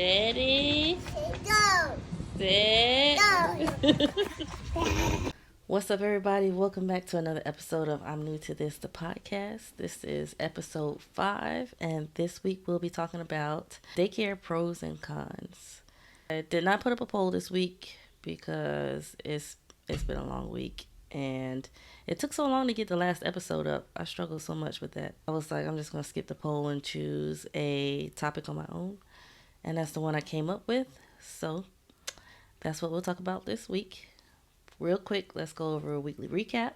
Ready? Go. Set. Go. What's up, everybody? Welcome back to another episode of I'm New to This, the podcast. This is episode 5, and this week we'll be talking about daycare pros and cons. I did not put up a poll this week because it's been a long week, and it took so long to get the last episode up. I struggled so much with that. I was like, I'm just going to skip the poll and choose a topic on my own, and that's the one I came up with. So that's what we'll talk about this week. Real quick, let's go over a weekly recap.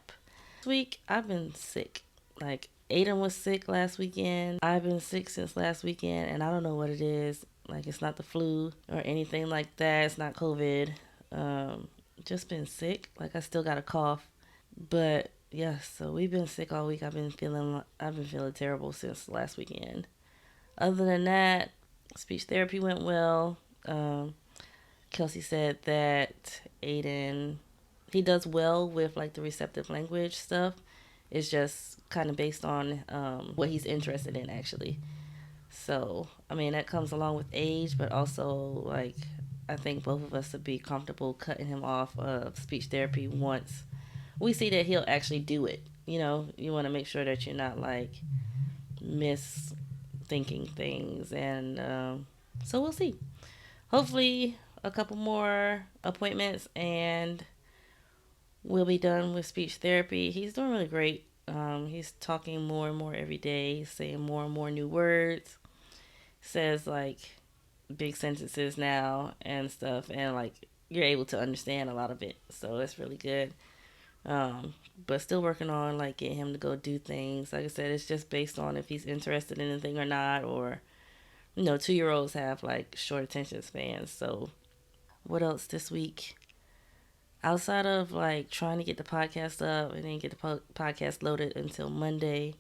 This week, I've been sick. Like, Aiden was sick last weekend. I've been sick since last weekend, and I don't know what it is. Like, it's not the flu or anything like that. It's not COVID. Just been sick. Like, I still got a cough. But, yeah, so we've been sick all week. I've been feeling terrible since last weekend. Other than that, speech therapy went well. Kelsey said that Aiden, he does well with like the receptive language stuff. It's just kind of based on what he's interested in, actually. So, I mean, that comes along with age, but also like I think both of us would be comfortable cutting him off of speech therapy once we see that he'll actually do it. You know, you want to make sure that you're not like misthinking things, and so we'll see. Hopefully, a couple more appointments and we'll be done with speech therapy. He's doing really great. He's talking more and more every day. He's saying more and more new words. Says like big sentences now and stuff, and like you're able to understand a lot of it. So it's really good. But still working on like getting him to go do things. Like I said, it's just based on if he's interested in anything or not, or 2-year-olds have like short attention spans. So what else this week? Outside of like trying to get the podcast up and then get the podcast loaded until Monday,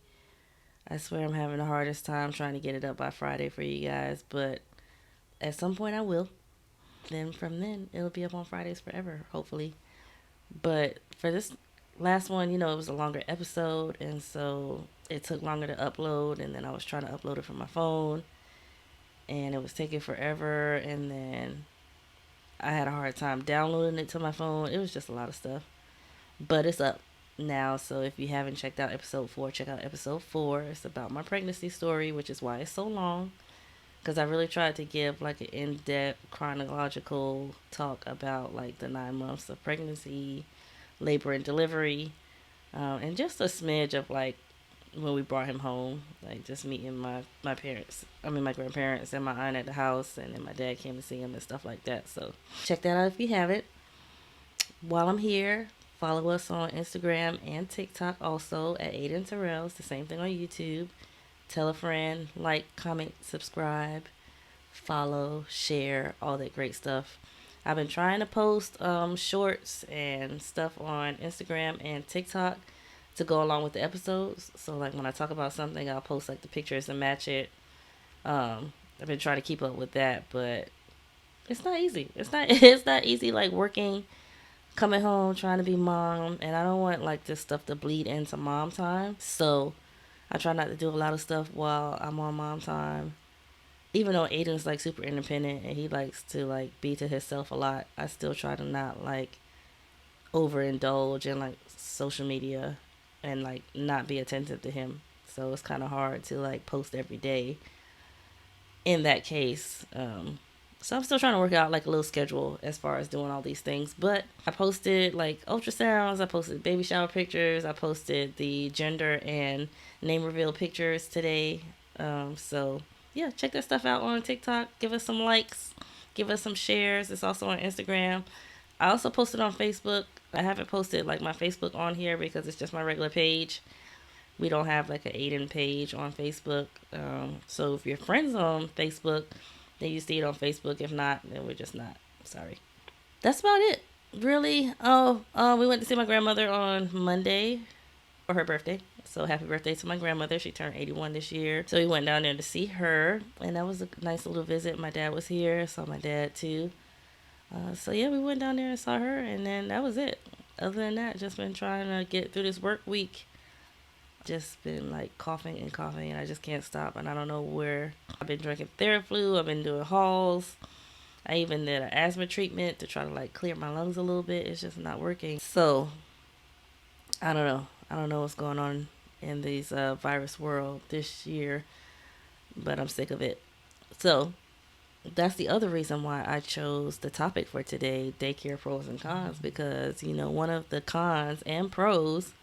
I swear I'm having the hardest time trying to get it up by Friday for you guys. But at some point I will. Then from then it'll be up on Fridays forever, hopefully. But for this last one, it was a longer episode, and so it took longer to upload. And then I was trying to upload it from my phone, and it was taking forever. And then I had a hard time downloading it to my phone. It was just a lot of stuff. But it's up now, so if you haven't checked out episode 4, check out episode 4. It's about my pregnancy story, which is why it's so long. Because I really tried to give like an in-depth chronological talk about like the 9 months of pregnancy, labor and delivery, and just a smidge of like when we brought him home, like just meeting my parents, my grandparents and my aunt at the house, and then my dad came to see him and stuff like that. So check that out if you haven't. While I'm here, follow us on Instagram and TikTok also at Aiden Terrell's, the same thing on YouTube. Tell a friend, like, comment, subscribe, follow, share, all that great stuff. I've been trying to post shorts and stuff on Instagram and TikTok to go along with the episodes. So like when I talk about something, I'll post like the pictures and match it. I've been trying to keep up with that, but it's not easy. It's not easy like working, coming home, trying to be mom, and I don't want like this stuff to bleed into mom time. So I try not to do a lot of stuff while I'm on mom time. Even though Aiden's like super independent and he likes to like be to himself a lot, I still try to not like overindulge in like social media and like not be attentive to him. So it's kind of hard to like post every day in that case. So I'm still trying to work out like a little schedule as far as doing all these things. But I posted like ultrasounds, I posted baby shower pictures, I posted the gender and name reveal pictures today. So yeah, check that stuff out on TikTok. Give us some likes, give us some shares. It's also on Instagram. I also posted on Facebook. I haven't posted like my Facebook on here because it's just my regular page. We don't have like an Aiden page on Facebook. So if you're friends on Facebook, then you see it on Facebook. If not, then we're just not. Sorry. That's about it. Really? We went to see my grandmother on Monday for her birthday. So happy birthday to my grandmother. She turned 81 this year. So we went down there to see her. And that was a nice little visit. My dad was here. Saw my dad too. So yeah, we went down there and saw her. And then that was it. Other than that, just been trying to get through this work week. just been like coughing and coughing, and I just can't stop, and I don't know where. I've been drinking Theraflu. I've been doing halls. I even did an asthma treatment to try to like clear my lungs a little bit. It's just not working. So I don't know. I don't know what's going on in these virus world this year, but I'm sick of it. So that's the other reason why I chose the topic for today, daycare pros and cons, because one of the cons and pros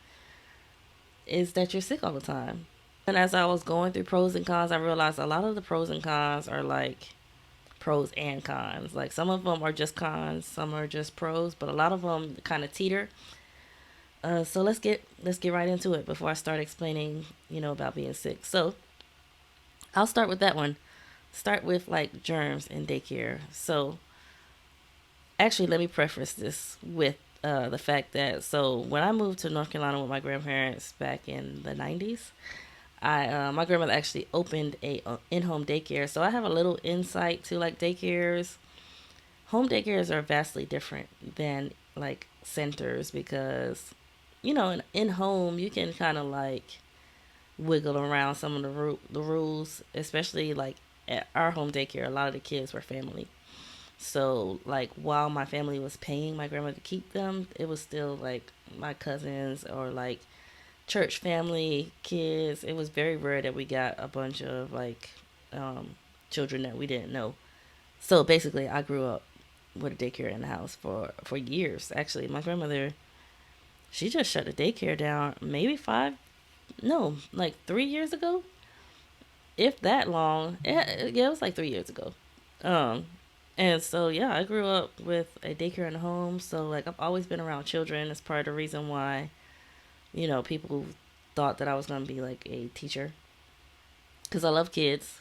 is that you're sick all the time. And as I was going through pros and cons, I realized a lot of the pros and cons are like pros and cons. Like some of them are just cons, some are just pros, but a lot of them kind of teeter. So let's get right into it before I start explaining, about being sick. So I'll start with that one. Start with like germs in daycare. So actually, let me preface this with the fact that when I moved to North Carolina with my grandparents back in the 90s, I my grandmother actually opened a in-home daycare, so I have a little insight to like daycares. Home daycares are vastly different than like centers because in home you can kind of like wiggle around some of the rules, especially like at our home daycare. A lot of the kids were family, so like while my family was paying my grandmother to keep them, it was still like my cousins or like church family kids. It was very rare that we got a bunch of like um, children that we didn't know. So basically, I grew up with a daycare in the house for years. Actually, my grandmother, she just shut the daycare down maybe five, no, like 3 years ago, if that long. Yeah, it was like 3 years ago. Um, and so yeah, I grew up with a daycare in the home. So like I've always been around children. It's part of the reason why people thought that I was gonna be like a teacher because I love kids.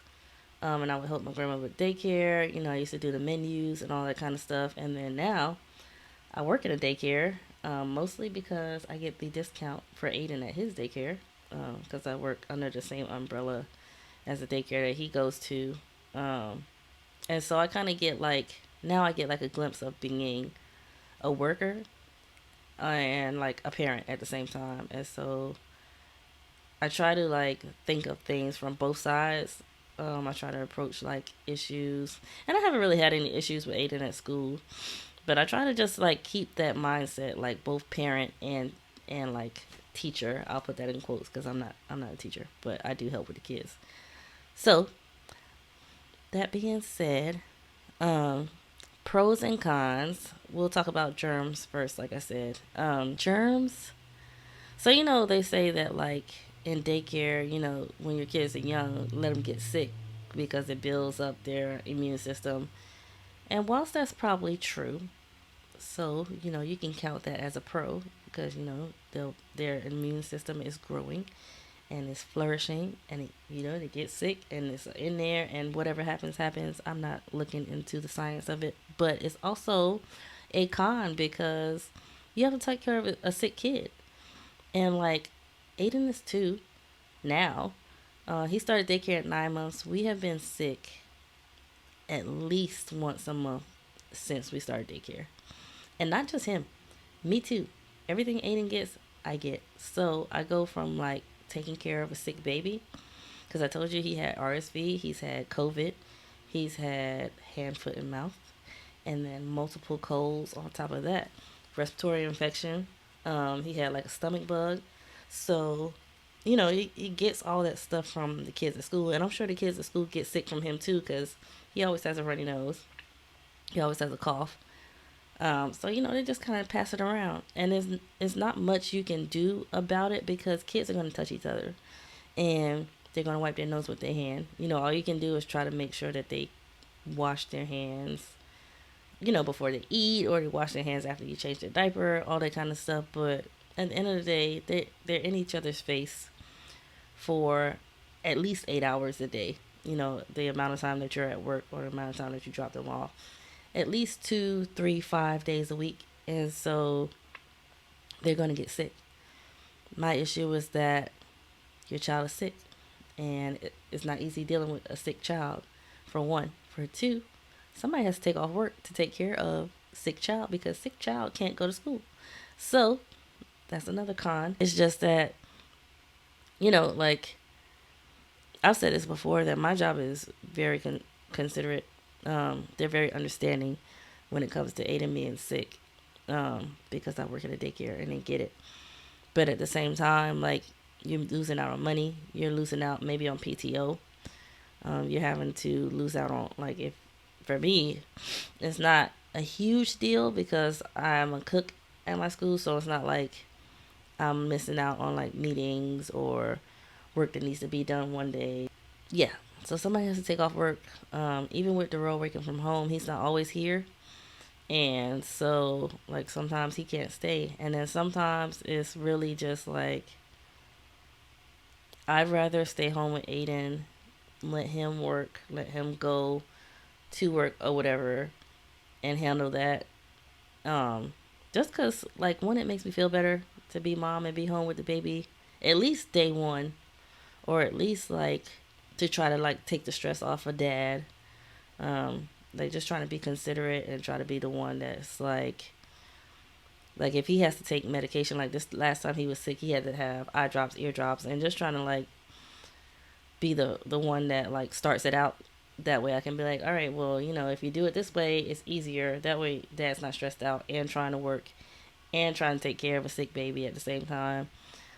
And I would help my grandma with daycare. I used to do the menus and all that kind of stuff. And then now I work in a daycare, mostly because I get the discount for Aiden at his daycare because I work under the same umbrella as the daycare that he goes to. Um, and so I kind of get like, now I get like a glimpse of being a worker and like a parent at the same time. And so I try to like think of things from both sides. I try to approach like issues, and I haven't really had any issues with Aiden at school, but I try to just like keep that mindset, like both parent and like teacher. I'll put that in quotes because I'm not a teacher, but I do help with the kids. So that being said, um, pros and cons. We'll talk about germs first, like I said. Germs. So they say that like in daycare, when your kids are young, let them get sick because it builds up their immune system. And whilst that's probably true, so you can count that as a pro because their immune system is growing and it's flourishing, and they get sick and it's in there, and whatever happens happens. I'm not looking into the science of it, but it's also a con because you have to take care of a sick kid. And like Aiden is 2 now. He started daycare at 9 months. We have been sick at least once a month since we started daycare. And not just him, me too. Everything Aiden gets, I get. So I go from like taking care of a sick baby, because I told you he had RSV, he's had COVID, he's had hand, foot, and mouth, and then multiple colds on top of that. Respiratory infection. He had like a stomach bug. So, he gets all that stuff from the kids at school. And I'm sure the kids at school get sick from him too because he always has a runny nose. He always has a cough. So, they just kind of pass it around. And there's not much you can do about it because kids are going to touch each other. And they're going to wipe their nose with their hand. All you can do is try to make sure that they wash their hands before they eat, or they wash their hands after you change their diaper, all that kind of stuff. But at the end of the day, they're in each other's face for at least 8 hours a day. The amount of time that you're at work or the amount of time that you drop them off. At least 2, 3, 5 days a week. And so they're going to get sick. My issue is that your child is sick. And it's not easy dealing with a sick child, for one. For two, somebody has to take off work to take care of sick child because sick child can't go to school. So that's another con. It's just that Like I've said this before that my job is very considerate. They're very understanding when it comes to Aiden being sick, because I work at a daycare and they get it. But at the same time, like you're losing out on money, you're losing out maybe on PTO. You're having to lose out on, like, if for me, it's not a huge deal because I'm a cook at my school, so it's not like I'm missing out on like meetings or work that needs to be done one day. Yeah, so somebody has to take off work. Even with the role working from home, he's not always here, and so like sometimes he can't stay, and then sometimes it's really just like I'd rather stay home with Aiden, let him work, let him go to work or whatever, and handle that. Um, just cause like one, it makes me feel better to be mom and be home with the baby at least day one, or at least like to try to like take the stress off of dad. Like just trying to be considerate and try to be the one that's like if he has to take medication, like this last time he was sick, he had to have eye drops, ear drops, and just trying to like be the one that like starts it out. That way I can be like, all right, well, if you do it this way, it's easier. That way dad's not stressed out and trying to work and trying to take care of a sick baby at the same time.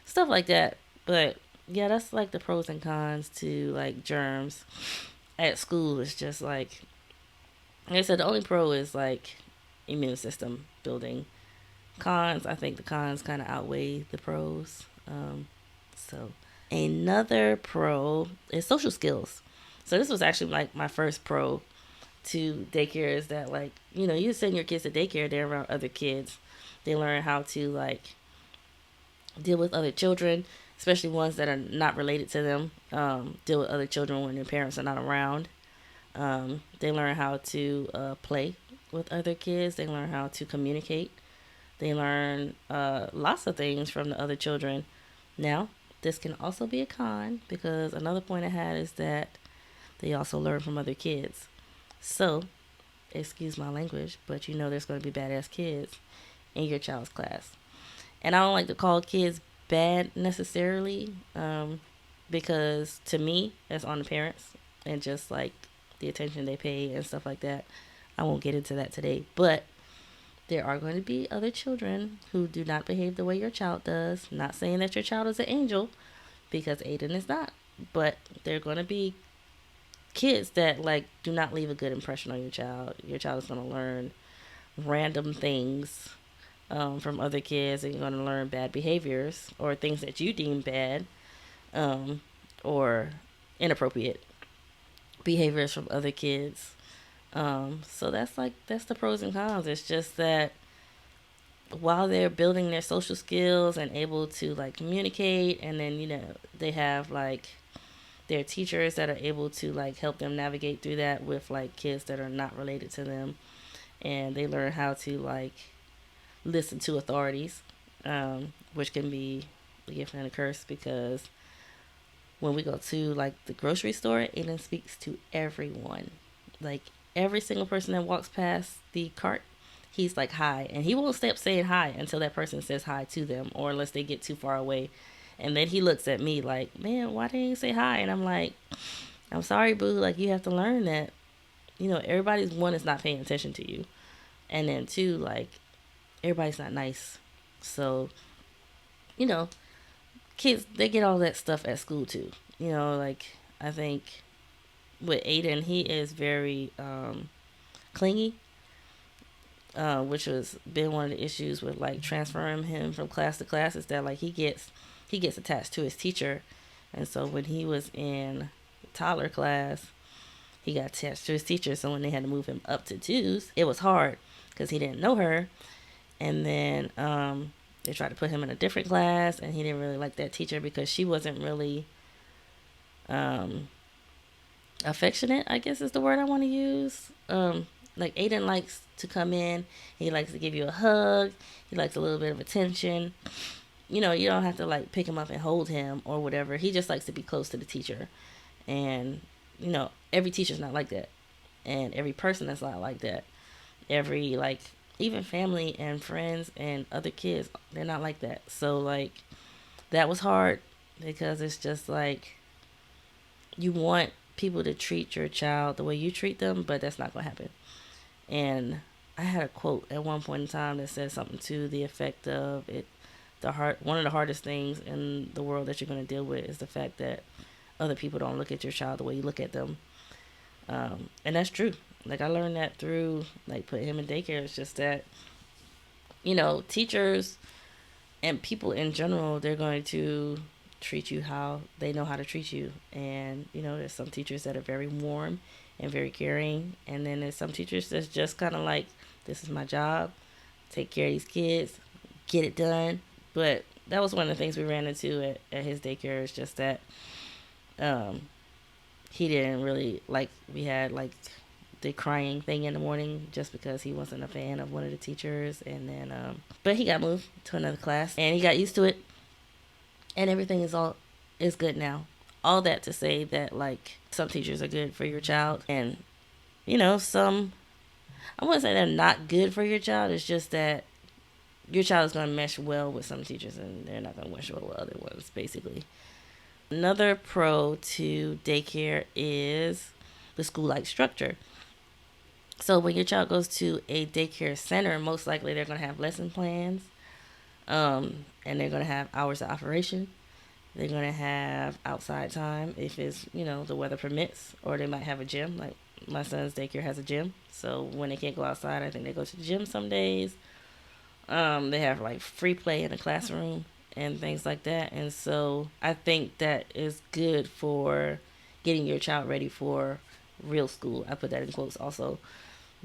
Stuff like that. But yeah, that's like the pros and cons to like germs at school. It's just like I said, the only pro is like immune system building. Cons, I think the cons kind of outweigh the pros. So another pro is social skills. So this was actually like my first pro to daycare, is that like you send your kids to daycare, they're around other kids, they learn how to like deal with other children, especially ones that are not related to them. Deal with other children when their parents are not around. They learn how to play with other kids. They learn how to communicate. They learn lots of things from the other children. Now, this can also be a con because another point I had is that they also learn from other kids. So, excuse my language, but there's going to be badass kids in your child's class. And I don't like to call kids bad necessarily, because to me, that's on the parents and just like the attention they pay and stuff like that. I won't get into that today, but there are going to be other children who do not behave the way your child does. Not saying that your child is an angel, because Aiden is not, but there are going to be kids that like do not leave a good impression on your child. Your child is going to learn random things from other kids, and you're going to learn bad behaviors or things that you deem bad, um, or inappropriate behaviors from other kids. So that's the pros and cons. It's just that while they're building their social skills and able to like communicate, and then they have like their teachers that are able to like help them navigate through that with like kids that are not related to them, and they learn how to like listen to authorities, which can be a gift and a curse, because when we go to like the grocery store, Aiden speaks to everyone. Like every single person that walks past the cart, he's like hi, and he won't stop saying hi until that person says hi to them, or unless they get too far away. And then he looks at me like, man, why didn't you say hi? And I'm like, I'm sorry, boo. Like you have to learn that, everybody's one is not paying attention to you, and then two, like everybody's not nice. So, you know, kids, they get all that stuff at school too. Like I think with Aiden, he is very clingy, which has been one of the issues with like transferring him from class to class, is that like he gets attached to his teacher, and so when he was in toddler class, he got attached to his teacher. So when they had to move him up to twos, it was hard because he didn't know her, and then they tried to put him in a different class, and he didn't really like that teacher because she wasn't really um, affectionate, I guess is the word I want to use. Like Aiden likes to come in, he likes to give you a hug, he likes a little bit of attention. You don't have to like pick him up and hold him or whatever. He just likes to be close to the teacher. And, every teacher's not like that. And every person is not like that. Every, like, even family and friends and other kids, they're not like that. So, like, that was hard because it's just like you want people to treat your child the way you treat them, but that's not going to happen. And I had a quote at one point in time that said something to the effect of it. One of the hardest things in the world that you're going to deal with is the fact that other people don't look at your child the way you look at them. And that's true. Like I learned that through like putting him in daycare. It's just that teachers and people in general, they're going to treat you how they know how to treat you. And there's some teachers that are very warm and very caring, and then there's some teachers that's just kind of like, this is my job, take care of these kids, get it done. But that was one of the things we ran into at his daycare. Is just that um, he didn't really like, we had like the crying thing in the morning just because he wasn't a fan of one of the teachers. And then but he got moved to another class and he got used to it, and everything is good now. All that to say that like some teachers are good for your child, and some, I wouldn't say they're not good for your child. It's just that your child is going to mesh well with some teachers and they're not going to mesh well with other ones, basically. Another pro to daycare is the school-like structure. So when your child goes to a daycare center, most likely they're going to have lesson plans, and they're going to have hours of operation. They're going to have outside time if it's, the weather permits, or they might have a gym. Like my son's daycare has a gym. So when they can't go outside, I think they go to the gym some days. They have like free play in the classroom and things like that. And so I think that is good for getting your child ready for real school. I put that in quotes also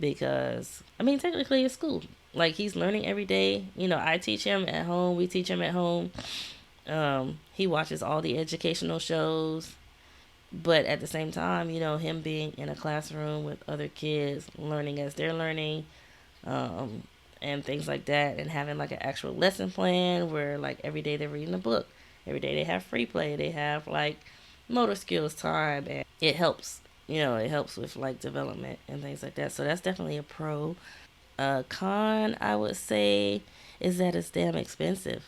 because, I mean, technically it's school. Like he's learning every day. I teach him at home. We teach him at home. He watches all the educational shows. But at the same time, him being in a classroom with other kids, learning as they're learning, um, and things like that, and having like an actual lesson plan where like every day they're reading a book, every day they have free play, they have like motor skills time, and it helps. It helps with like development and things like that. So that's definitely a pro. A con, I would say, is that it's damn expensive.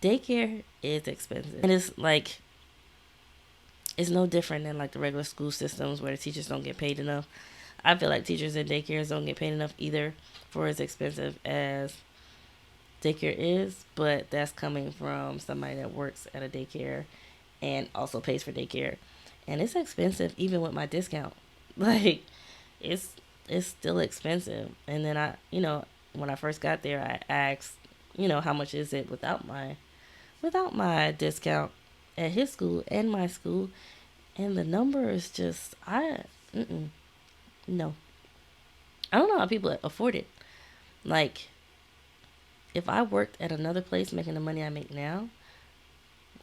Daycare is expensive, and it's no different than like the regular school systems where the teachers don't get paid enough. I feel like teachers in daycares don't get paid enough either for as expensive as daycare is, but that's coming from somebody that works at a daycare and also pays for daycare. And it's expensive even with my discount. Like it's it's still expensive. And then when I first got there, I asked, how much is it without my discount at his school and my school, and the number is just no. I don't know how people afford it. Like if I worked at another place making the money I make now,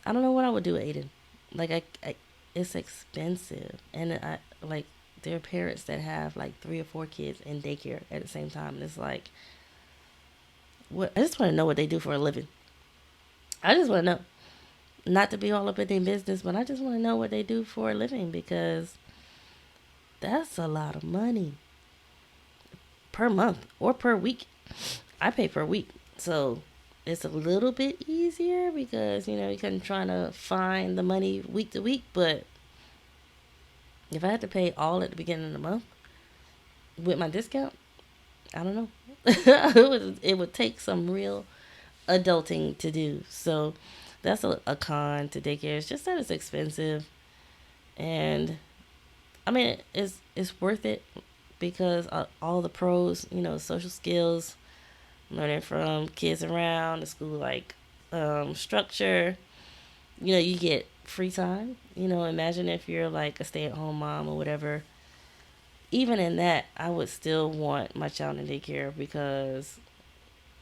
I don't know what I would do with Aiden. Like it's expensive, and I like there are parents that have like 3 or 4 kids in daycare at the same time. And it's like, what? I just want to know what they do for a living. I just want to know, not to be all up in their business, but I just want to know what they do for a living because that's a lot of money per month or per week. I pay per week, so it's a little bit easier because you can try to find the money week to week. But if I had to pay all at the beginning of the month with my discount, I don't know. it would take some real adulting to do. So that's a con to daycare. It's just that it's expensive, and I mean it's worth it because all the pros, social skills, learning from kids around the school, like structure. You get free time. Imagine if you're like a stay-at-home mom or whatever. Even in that, I would still want my child in daycare because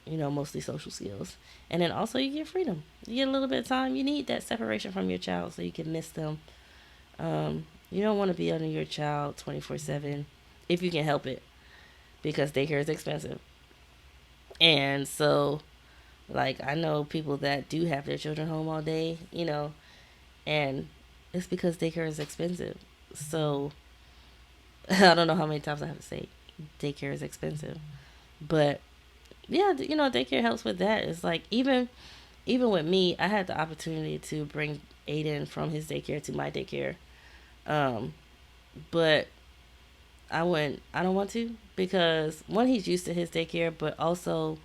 mostly social skills. And then also you get freedom. You get a little bit of time. You need that separation from your child so you can miss them. You don't want to be under your child 24/7 if you can help it because daycare is expensive. And so, like, I know people that do have their children home all day, and it's because daycare is expensive. So, I don't know how many times I have to say daycare is expensive. But, yeah, daycare helps with that. It's like, even even with me, I had the opportunity to bring Aiden from his daycare to my daycare. Um, but I don't want to because one, he's used to his daycare, but also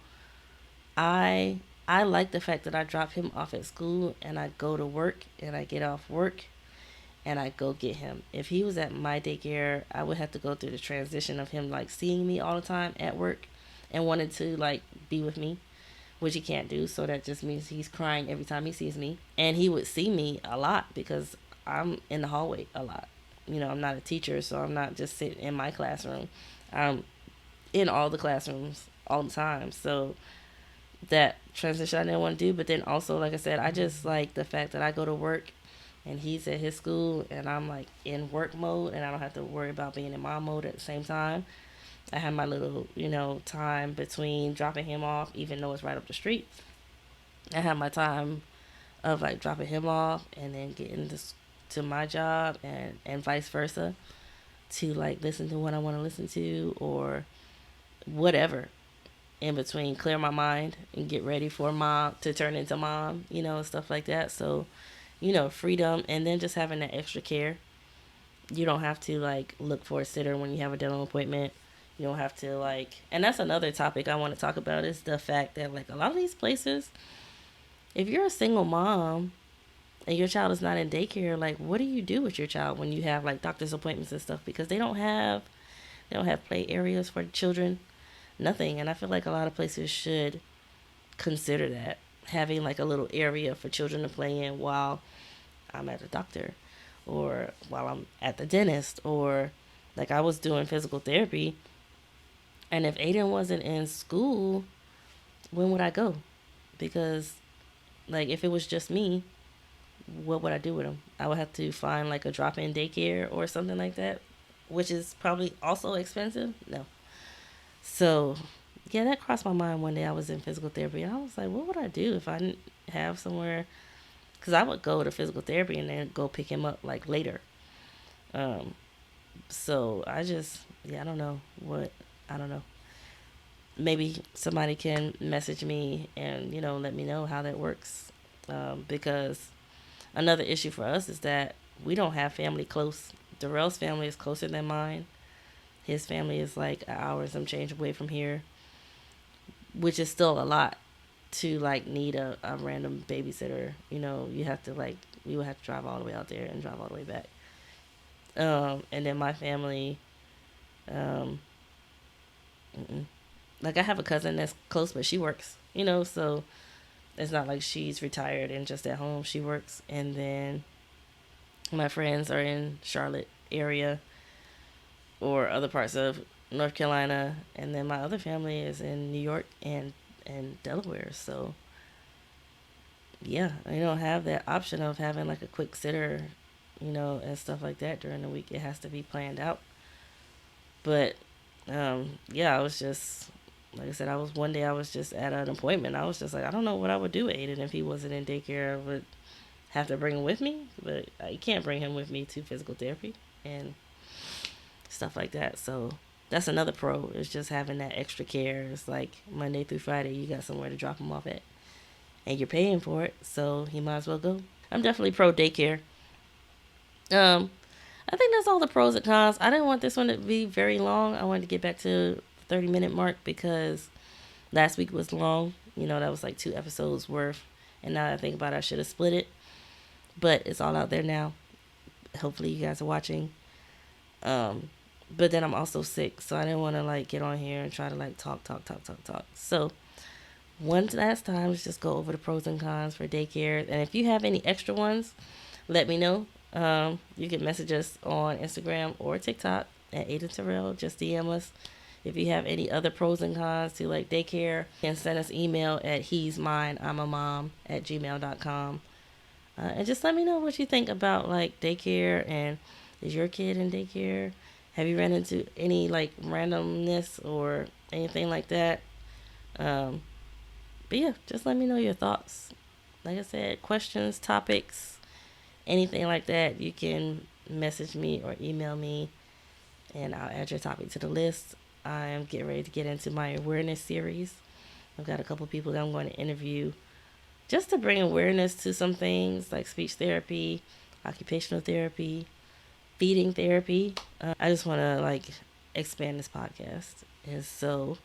I I like the fact that I drop him off at school and I go to work and I get off work and I go get him. If he was at my daycare, I would have to go through the transition of him like seeing me all the time at work and wanted to like be with me, which he can't do. So that just means he's crying every time he sees me. And he would see me a lot because I'm in the hallway a lot. You know, I'm not a teacher, so I'm not just sitting in my classroom. I'm in all the classrooms all the time. So that transition I didn't want to do. But then also, like I said, I just like the fact that I go to work and he's at his school and I'm like in work mode and I don't have to worry about being in mom mode at the same time. I have my little, time between dropping him off, even though it's right up the street. I have my time of like dropping him off and then getting this to my job and vice versa to like listen to what I want to listen to or whatever in between, clear my mind and get ready for mom to turn into mom, stuff like that. So, freedom and then just having that extra care. You don't have to like look for a sitter when you have a dental appointment. You don't have to like, and that's another topic I want to talk about is the fact that like a lot of these places, if you're a single mom and your child is not in daycare, like what do you do with your child when you have like doctor's appointments and stuff? Because they don't have play areas for children, nothing. And I feel like a lot of places should consider that having like a little area for children to play in while I'm at the doctor or while I'm at the dentist or like I was doing physical therapy. And if Aiden wasn't in school, when would I go? Because like if it was just me, what would I do with him? I would have to find like a drop-in daycare or something like that, which is probably also expensive. No. So, yeah, that crossed my mind one day. I was in physical therapy and I was like, what would I do if I didn't have somewhere? Because I would go to physical therapy and then go pick him up like later. Um, so I just, yeah, I don't know what, I don't know. Maybe somebody can message me and, let me know how that works. Because another issue for us is that we don't have family close. Darrell's family is closer than mine. His family is like an hour and some change away from here, which is still a lot to like need a random babysitter. You have to like, we would have to drive all the way out there and drive all the way back. And then my family, um, like I have a cousin that's close, but she works, so it's not like she's retired and just at home. She works. And then my friends are in Charlotte area or other parts of North Carolina. And then my other family is in New York and Delaware. So yeah, I don't have that option of having like a quick sitter, and stuff like that during the week. It has to be planned out. But yeah, I was just like I said, I was just at an appointment. I was just like, I don't know what I would do with Aiden if he wasn't in daycare. I would have to bring him with me, but I can't bring him with me to physical therapy and stuff like that. So that's another pro is just having that extra care. It's like Monday through Friday, you got somewhere to drop him off at, and you're paying for it, so he might as well go. I'm definitely pro daycare. Um, I think that's all the pros and cons. I didn't want this one to be very long. I wanted to get back to the 30-minute mark because last week was long. That was like 2 episodes worth. And now that I think about it, I should have split it. But it's all out there now. Hopefully you guys are watching. But then I'm also sick, so I didn't want to like get on here and try to like talk. So one last time, let's just go over the pros and cons for daycare. And if you have any extra ones, let me know. You can message us on Instagram or TikTok at Ada Terrell. Just DM us. If you have any other pros and cons to like daycare, you can send us email at he's mine, I'm a mom at gmail.com. And just let me know what you think about like daycare and is your kid in daycare? Have you ran into any like randomness or anything like that? Um, but yeah, just let me know your thoughts. Like I said, questions, topics, anything like that, you can message me or email me and I'll add your topic to the list. I am getting ready to get into my awareness series. I've got a couple people that I'm going to interview just to bring awareness to some things like speech therapy, occupational therapy, feeding therapy. I just want to like expand this podcast. And so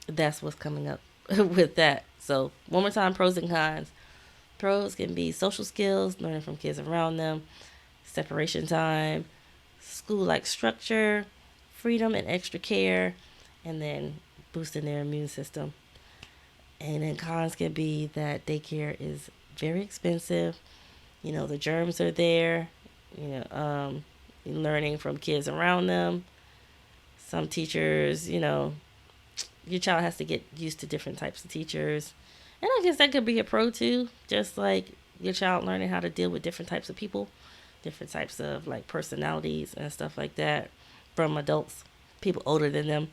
that's what's coming up with that. So, one more time, pros and cons. Pros can be social skills, learning from kids around them, separation time, school like structure, freedom and extra care, and then boosting their immune system. And then cons can be that daycare is very expensive. You know, the germs are there, you know, learning from kids around them. Some teachers, you know, your child has to get used to different types of teachers. And I guess that could be a pro too, just like your child learning how to deal with different types of people, different types of like personalities and stuff like that from adults, people older than them.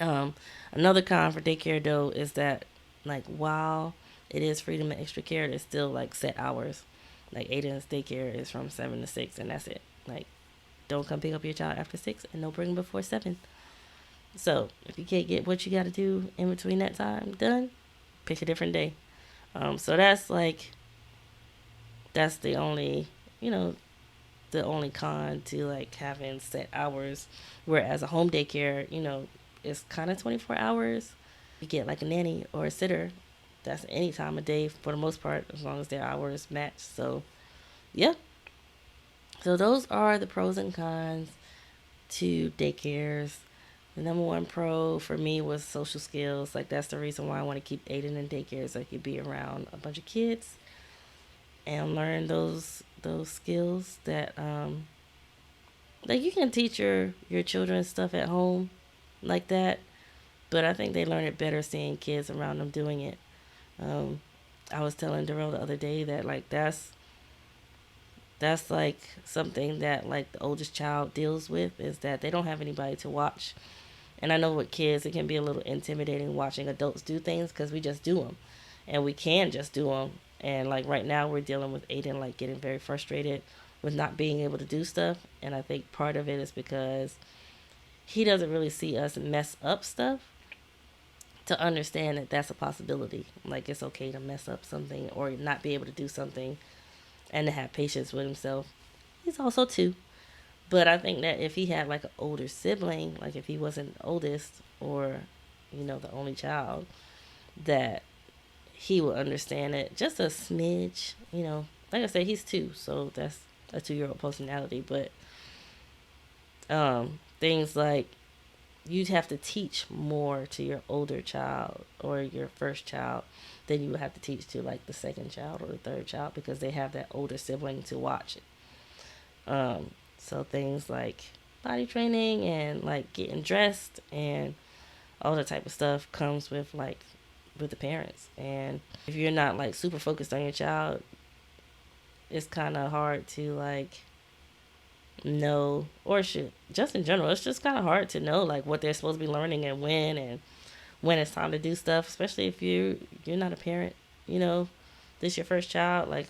Um, Another con for daycare though is that like while it is freedom and extra care, there's still like set hours. Like Aiden's daycare is from 7 to 6, and that's it. Like, don't come pick up your child after 6, and don't bring them before 7. So if you can't get what you got to do in between that time done, pick a different day. So that's the only, you know, the only con to like having set hours. Whereas a home daycare, you know, it's kind of 24 hours. You get like a nanny or a sitter. That's any time of day for the most part, as long as their hours match. So yeah. So those are the pros and cons to daycares. The number one pro for me was social skills. Like that's the reason why I want to keep Aiden in daycare, so he could be around a bunch of kids and learn those skills that like you can teach your children stuff at home like that, but I think they learn it better seeing kids around them doing it. Um, I was telling Darrell the other day that like that's like something that like the oldest child deals with is that they don't have anybody to watch. And I know with kids it can be a little intimidating watching adults do things because we just do them, and we can just do them. And like right now we're dealing with Aiden like getting very frustrated with not being able to do stuff, and I think part of it is because he doesn't really see us mess up stuff to understand that that's a possibility. Like it's okay to mess up something or not be able to do something and to have patience with himself. He's also 2. But I think that if he had like an older sibling, like if he wasn't the oldest or, you know, the only child, that he would understand it just a smidge, you know. Like I said, he's 2, so that's a 2-year-old personality. But things like you'd have to teach more to your older child or your first child than you would have to teach to like the second child or the third child because they have that older sibling to watch it. So things like body training and like getting dressed and all that type of stuff comes with like with the parents. And if you're not like super focused on your child, it's kind of hard to like know, or shit, just in general, it's just kind of hard to know like what they're supposed to be learning and when it's time to do stuff, especially if you're not a parent, you know, this your first child. Like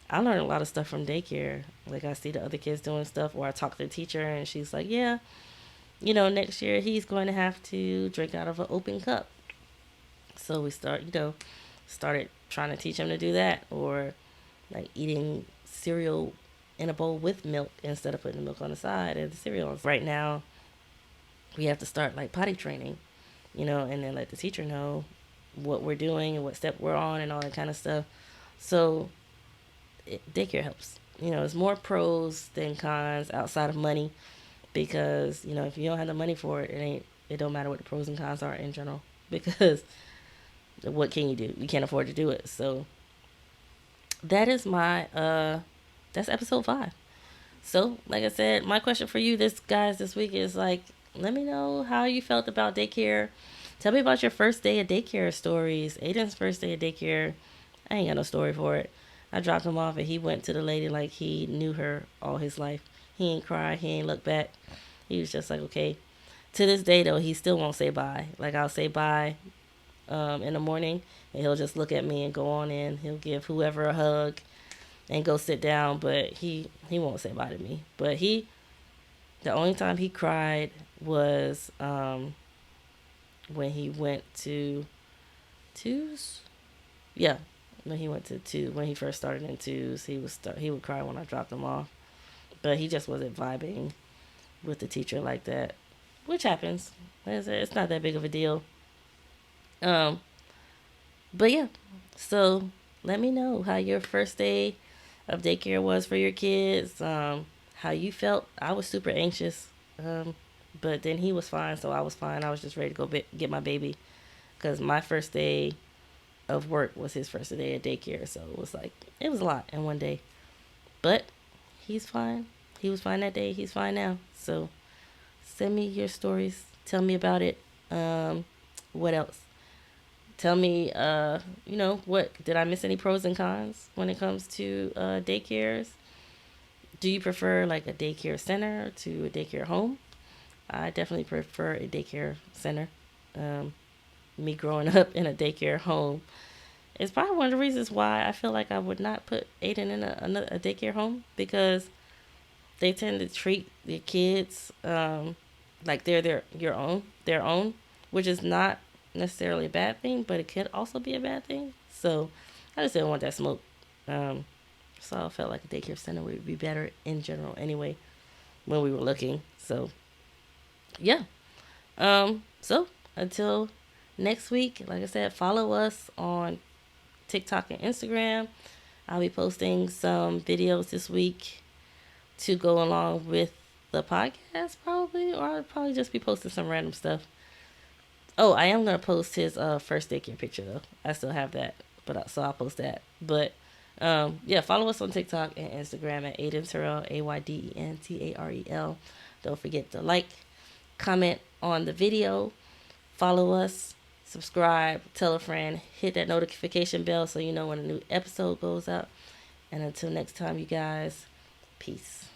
I learned a lot of stuff from daycare. Like I see the other kids doing stuff, or I talk to the teacher and she's like, yeah, you know, next year he's going to have to drink out of an open cup. So we started trying to teach him to do that, or like eating cereal in a bowl with milk instead of putting the milk on the side and the cereal. Right now, we have to start like potty training, you know, and then let the teacher know what we're doing and what step we're on and all that kind of stuff. So daycare helps. You know, it's more pros than cons outside of money because, you know, if you don't have the money for it, it don't matter what the pros and cons are in general because what can you do? You can't afford to do it. So that is my that's episode 5. So, like I said, my question for you this week is like, let me know how you felt about daycare. Tell me about your first day of daycare stories. Aiden's first day of daycare, I ain't got no story for it. I dropped him off and he went to the lady like he knew her all his life. He ain't cry, he ain't look back. He was just like, okay. To this day though, he still won't say bye. Like I'll say bye in the morning and he'll just look at me and go on in. He'll give whoever a hug and go sit down, but he won't say bye to me. But the only time he cried was when he went to twos. Yeah, when he went to two, when he first started in twos, he would cry when I dropped him off, but he just wasn't vibing with the teacher like that, which happens. It's not that big of a deal. Um, but yeah, so let me know how your first day of daycare was for your kids. How you felt. I was super anxious, but then he was fine, so I was fine. I was just ready to go get my baby because my first day of work was his first day at daycare, so it was a lot in one day. But he's fine. He was fine that day. He's fine now. So send me your stories. Tell me about it. What else? Tell me, what did I miss any pros and cons when it comes to daycares? Do you prefer like a daycare center to a daycare home? I definitely prefer a daycare center. Um, Me growing up in a daycare home is probably one of the reasons why I feel like I would not put Aiden in a daycare home because they tend to treat their kids like they're their own, which is not necessarily a bad thing, but it could also be a bad thing. So I just didn't want that smoke. Um, so I felt like a daycare center would be better in general anyway when we were looking. So yeah. So until next week, like I said, follow us on TikTok and Instagram. I'll be posting some videos this week to go along with the podcast, probably, or I'll probably just be posting some random stuff. Oh, I am gonna post his first daycare picture though. I still have that, but so I'll post that. But yeah, follow us on TikTok and Instagram at Aiden Terrell, AYDENTAREL. Don't forget to like, comment on the video, follow us, subscribe, tell a friend, hit that notification bell so you know when a new episode goes up. And until next time, you guys, peace.